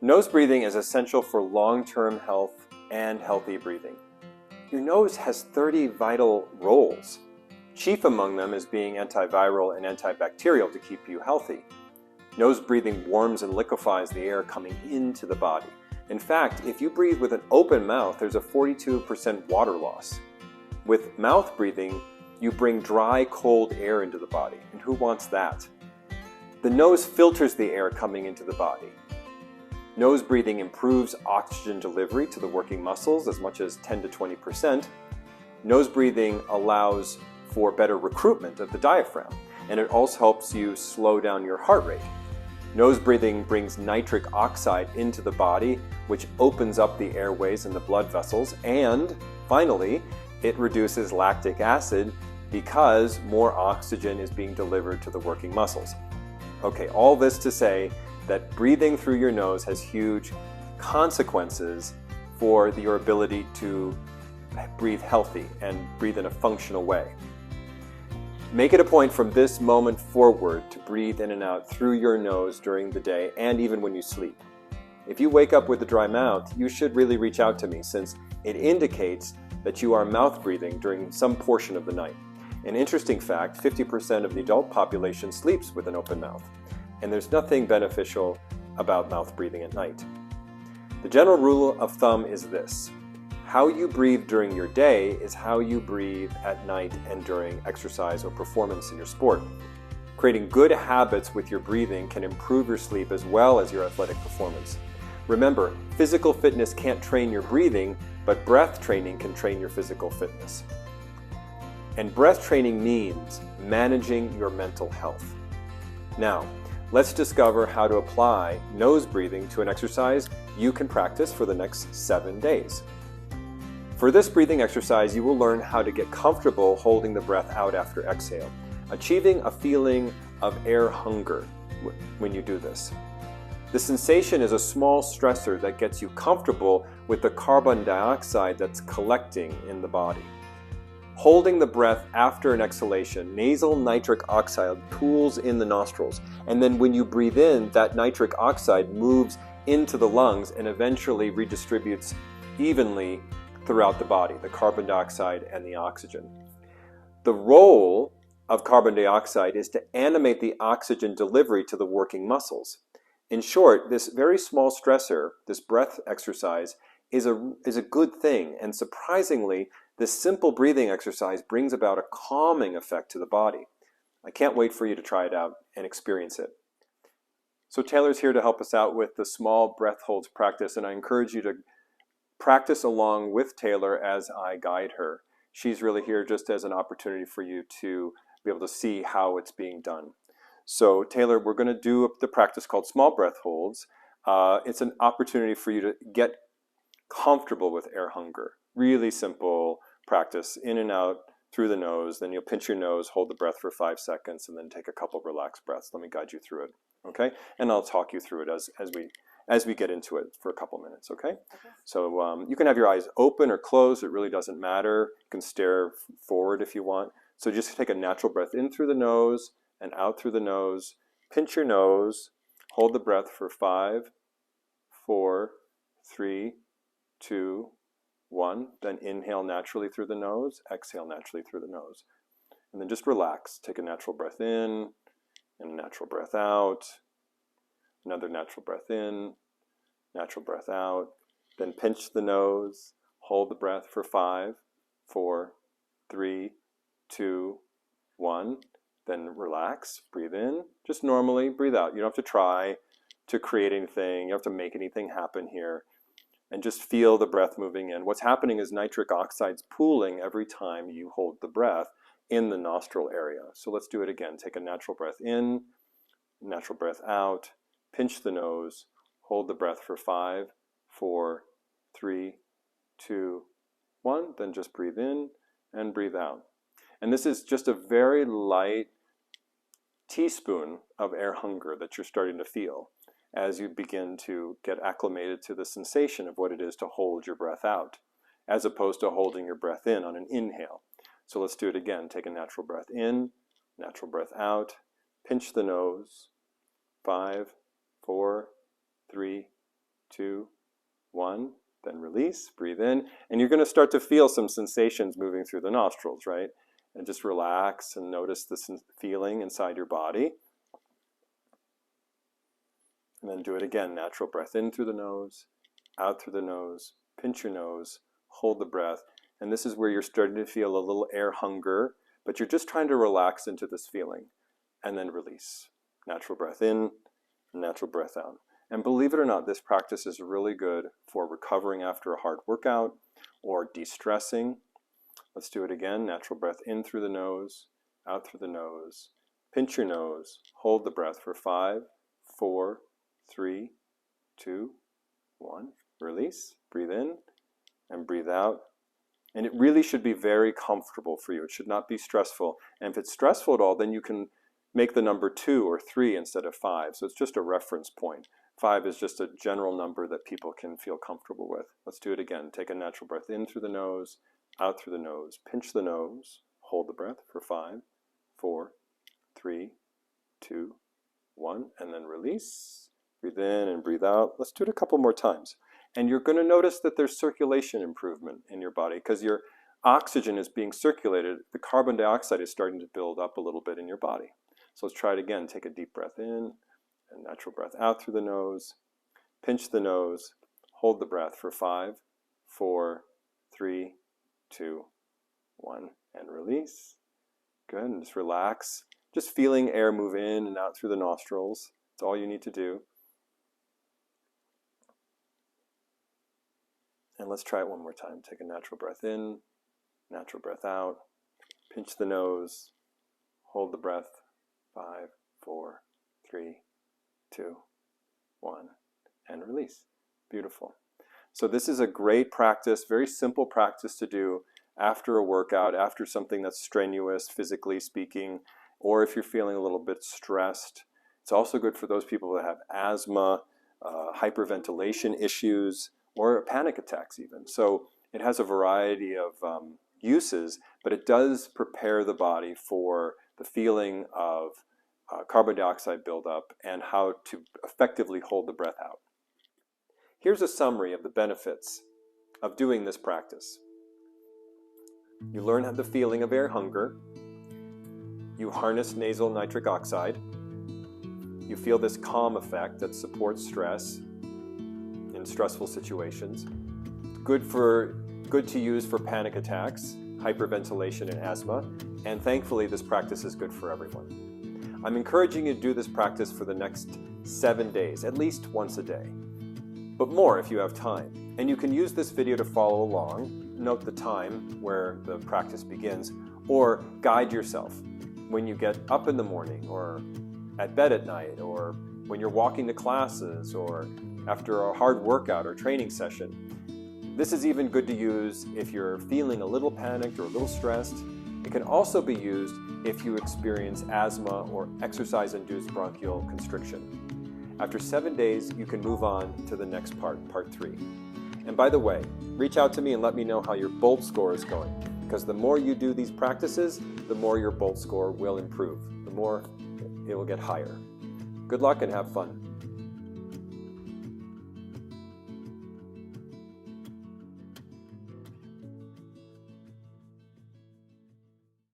Nose breathing is essential for long-term health and healthy breathing. Your nose has 30 vital roles. Chief among them is being antiviral and antibacterial to keep you healthy. Nose breathing warms and liquefies the air coming into the body. In fact, if you breathe with an open mouth, there's a 42% water loss. With mouth breathing, you bring dry, cold air into the body. And who wants that? The nose filters the air coming into the body. Nose breathing improves oxygen delivery to the working muscles as much as 10 to 20%. Nose breathing allows for better recruitment of the diaphragm, and it also helps you slow down your heart rate. Nose breathing brings nitric oxide into the body, which opens up the airways and the blood vessels, and finally, it reduces lactic acid because more oxygen is being delivered to the working muscles. Okay, all this to say that breathing through your nose has huge consequences for your ability to breathe healthy and breathe in a functional way. Make it a point from this moment forward to breathe in and out through your nose during the day and even when you sleep. If you wake up with a dry mouth, you should really reach out to me, since it indicates that you are mouth breathing during some portion of the night. An interesting fact, 50% of the adult population sleeps with an open mouth, and there's nothing beneficial about mouth breathing at night. The general rule of thumb is this: how you breathe during your day is how you breathe at night and during exercise or performance in your sport. Creating good habits with your breathing can improve your sleep as well as your athletic performance. Remember, physical fitness can't train your breathing, but breath training can train your physical fitness. And breath training means managing your mental health. Now, let's discover how to apply nose breathing to an exercise you can practice for the next 7 days. For this breathing exercise, you will learn how to get comfortable holding the breath out after exhale, achieving a feeling of air hunger when you do this. The sensation is a small stressor that gets you comfortable with the carbon dioxide that's collecting in the body. Holding the breath after an exhalation, nasal nitric oxide pools in the nostrils, and then when you breathe in, that nitric oxide moves into the lungs and eventually redistributes evenly throughout the body, the carbon dioxide and the oxygen. The role of carbon dioxide is to animate the oxygen delivery to the working muscles. In short, this very small stressor, this breath exercise, is a good thing, and surprisingly, this simple breathing exercise brings about a calming effect to the body. I can't wait for you to try it out and experience it. So Taylor's here to help us out with the small breath holds practice, and I encourage you to practice along with Taylor as I guide her. She's really here just as an opportunity for you to be able to see how it's being done. So Taylor, we're going to do the practice called small breath holds. It's an opportunity for you to get comfortable with air hunger. Really simple practice, in and out through the nose. Then you'll pinch your nose, hold the breath for 5 seconds, and then take a couple relaxed breaths. Let me guide you through it, okay? And I'll talk you through it as we get into it for a couple minutes, okay? So you can have your eyes open or closed. It really doesn't matter. You can stare forward if you want. So just take a natural breath in through the nose and out through the nose. Pinch your nose. Hold the breath for 5, 4, 3, 2, 1. Then inhale naturally through the nose. Exhale naturally through the nose. And then just relax. Take a natural breath in and a natural breath out. Another natural breath in, natural breath out. Then pinch the nose. Hold the breath for 5, 4, 3, 2, 1. Then relax. Breathe in. Just normally breathe out. You don't have to try to create anything. You don't have to make anything happen here. And just feel the breath moving in. What's happening is nitric oxide's pooling every time you hold the breath in the nostril area. So let's do it again. Take a natural breath in, natural breath out. Pinch the nose, hold the breath for 5, 4, 3, 2, 1. Then just breathe in and breathe out. And this is just a very light teaspoon of air hunger that you're starting to feel as you begin to get acclimated to the sensation of what it is to hold your breath out, as opposed to holding your breath in on an inhale. So let's do it again. Take a natural breath in, natural breath out, pinch the nose, 5, 4, 3, 2, 1. Then release, breathe in, and you're going to start to feel some sensations moving through the nostrils, right? And just relax and notice this feeling inside your body. And then do it again. Natural breath in through the nose, out through the nose, pinch your nose, hold the breath. And this is where you're starting to feel a little air hunger, but you're just trying to relax into this feeling. And then release. Natural breath in, natural breath out. And believe it or not, this practice is really good for recovering after a hard workout or de-stressing. Let's do it again. Natural breath in through the nose, out through the nose. Pinch your nose. Hold the breath for 5, 4, 3, 2, 1. Release. Breathe in and breathe out. And it really should be very comfortable for you. It should not be stressful. And if it's stressful at all, then you can make the number 2 or 3 instead of 5. So it's just a reference point. 5 is just a general number that people can feel comfortable with. Let's do it again. Take a natural breath in through the nose, out through the nose. Pinch the nose. Hold the breath for 5, 4, 3, 2, 1. And then release. Breathe in and breathe out. Let's do it a couple more times. And you're going to notice that there's circulation improvement in your body because your oxygen is being circulated. The carbon dioxide is starting to build up a little bit in your body. So let's try it again. Take a deep breath in. And natural breath out through the nose, pinch the nose, hold the breath for 5, 4, 3, 2, 1, and release. Good, and just relax. Just feeling air move in and out through the nostrils. That's all you need to do. And let's try it one more time. Take a natural breath in, natural breath out, pinch the nose, hold the breath, 5, 4, 3, 2, 1, and release. Beautiful. So this is a great practice, very simple practice to do after a workout, after something that's strenuous, physically speaking, or if you're feeling a little bit stressed. It's also good for those people that have asthma, hyperventilation issues, or panic attacks even. So it has a variety of uses, but it does prepare the body for the feeling of carbon dioxide buildup and how to effectively hold the breath out. Here's a summary of the benefits of doing this practice. You learn the feeling of air hunger. You harness nasal nitric oxide. You feel this calm effect that supports stress in stressful situations. Good to use for panic attacks, hyperventilation, and asthma. And thankfully, this practice is good for everyone. I'm encouraging you to do this practice for the next 7 days, at least once a day, but more if you have time. And you can use this video to follow along, note the time where the practice begins, or guide yourself when you get up in the morning, or at bed at night, or when you're walking to classes, or after a hard workout or training session. This is even good to use if you're feeling a little panicked or a little stressed. It can also be used if you experience asthma or exercise-induced bronchial constriction. After 7 days, you can move on to the next part, part 3. And by the way, reach out to me and let me know how your BOLT score is going, because the more you do these practices, the more your BOLT score will improve, the more it will get higher. Good luck and have fun.